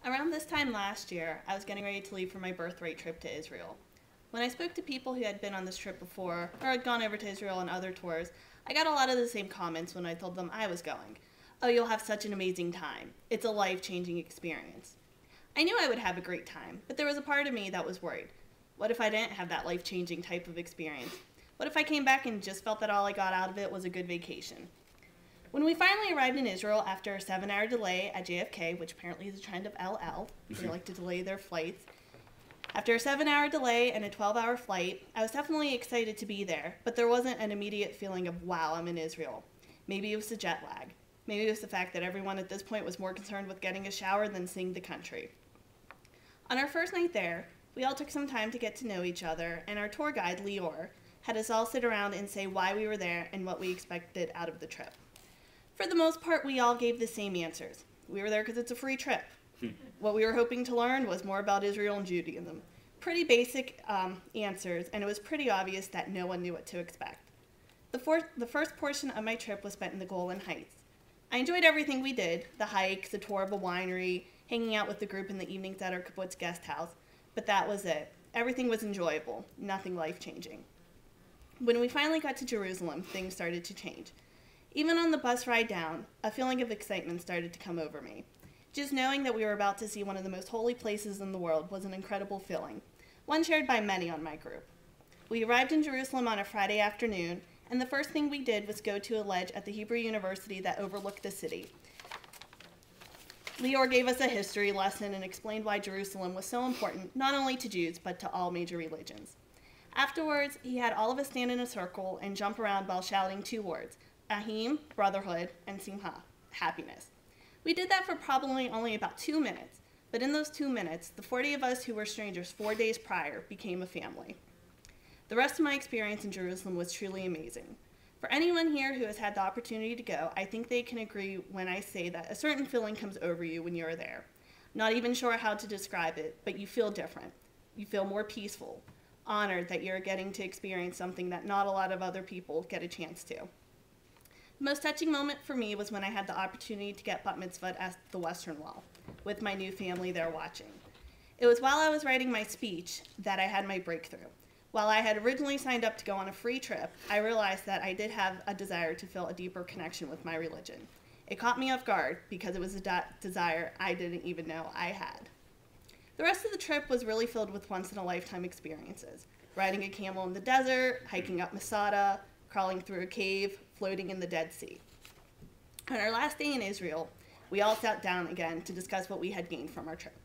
Around this time last year, I was getting ready to leave for my birthright trip to Israel. When I spoke to people who had been on this trip before, or had gone over to Israel on other tours, I got a lot of the same comments when I told them I was going. Oh, you'll have such an amazing time. It's a life-changing experience. I knew I would have a great time, but there was a part of me that was worried. What if I didn't have that life-changing type of experience? What if I came back and just felt that all I got out of it was a good vacation? When we finally arrived in Israel after a 7-hour delay at JFK, which apparently is a trend of LL, they like to delay their flights, after a 7-hour delay and a 12-hour flight, I was definitely excited to be there, but there wasn't an immediate feeling of, wow, I'm in Israel. Maybe it was the jet lag. Maybe it was the fact that everyone at this point was more concerned with getting a shower than seeing the country. On our first night there, we all took some time to get to know each other, and our tour guide, Lior, had us all sit around and say why we were there and what we expected out of the trip. For the most part, we all gave the same answers. We were there because it's a free trip. What we were hoping to learn was more about Israel and Judaism. Pretty basic answers, and it was pretty obvious that no one knew what to expect. The first portion of my trip was spent in the Golan Heights. I enjoyed everything we did, the hike, the tour of a winery, hanging out with the group in the evenings at our kibbutz guest house, but that was it. Everything was enjoyable, nothing life-changing. When we finally got to Jerusalem, things started to change. Even on the bus ride down, a feeling of excitement started to come over me. Just knowing that we were about to see one of the most holy places in the world was an incredible feeling, one shared by many on my group. We arrived in Jerusalem on a Friday afternoon, and the first thing we did was go to a ledge at the Hebrew University that overlooked the city. Lior gave us a history lesson and explained why Jerusalem was so important, not only to Jews, but to all major religions. Afterwards, he had all of us stand in a circle and jump around while shouting 2 words, Ahim, brotherhood, and Simha, happiness. We did that for probably only about 2 minutes, but in those 2 minutes, the 40 of us who were strangers 4 days prior became a family. The rest of my experience in Jerusalem was truly amazing. For anyone here who has had the opportunity to go, I think they can agree when I say that a certain feeling comes over you when you're there. Not even sure how to describe it, but you feel different. You feel more peaceful, honored that you're getting to experience something that not a lot of other people get a chance to. The most touching moment for me was when I had the opportunity to get bat mitzvahed at the Western Wall, with my new family there watching. It was while I was writing my speech that I had my breakthrough. While I had originally signed up to go on a free trip, I realized that I did have a desire to feel a deeper connection with my religion. It caught me off guard because it was a desire I didn't even know I had. The rest of the trip was really filled with once-in-a-lifetime experiences. Riding a camel in the desert, hiking up Masada, crawling through a cave, floating in the Dead Sea. On our last day in Israel, we all sat down again to discuss what we had gained from our trip.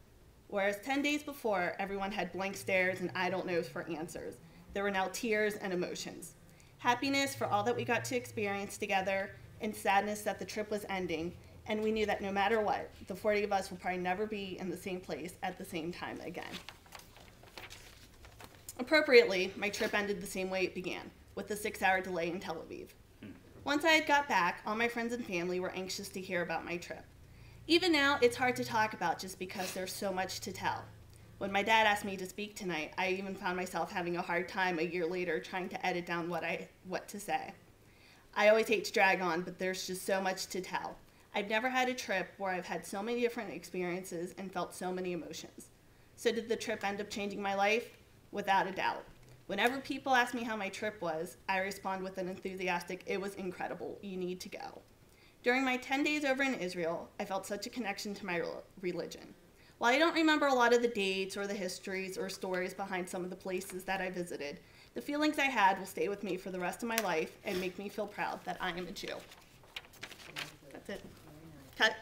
Whereas 10 days before, everyone had blank stares and I don't knows for answers, there were now tears and emotions. Happiness for all that we got to experience together, and sadness that the trip was ending, and we knew that no matter what, the 40 of us will probably never be in the same place at the same time again. Appropriately, my trip ended the same way it began, with a 6-hour delay in Tel Aviv. Once I had got back, all my friends and family were anxious to hear about my trip. Even now, it's hard to talk about just because there's so much to tell. When my dad asked me to speak tonight, I even found myself having a hard time a year later trying to edit down what to say. I always hate to drag on, but there's just so much to tell. I've never had a trip where I've had so many different experiences and felt so many emotions. So did the trip end up changing my life? Without a doubt. Whenever people ask me how my trip was, I respond with an enthusiastic, "It was incredible, you need to go." During my 10 days over in Israel, I felt such a connection to my religion. While I don't remember a lot of the dates or the histories or stories behind some of the places that I visited, the feelings I had will stay with me for the rest of my life and make me feel proud that I am a Jew. That's it. Cut.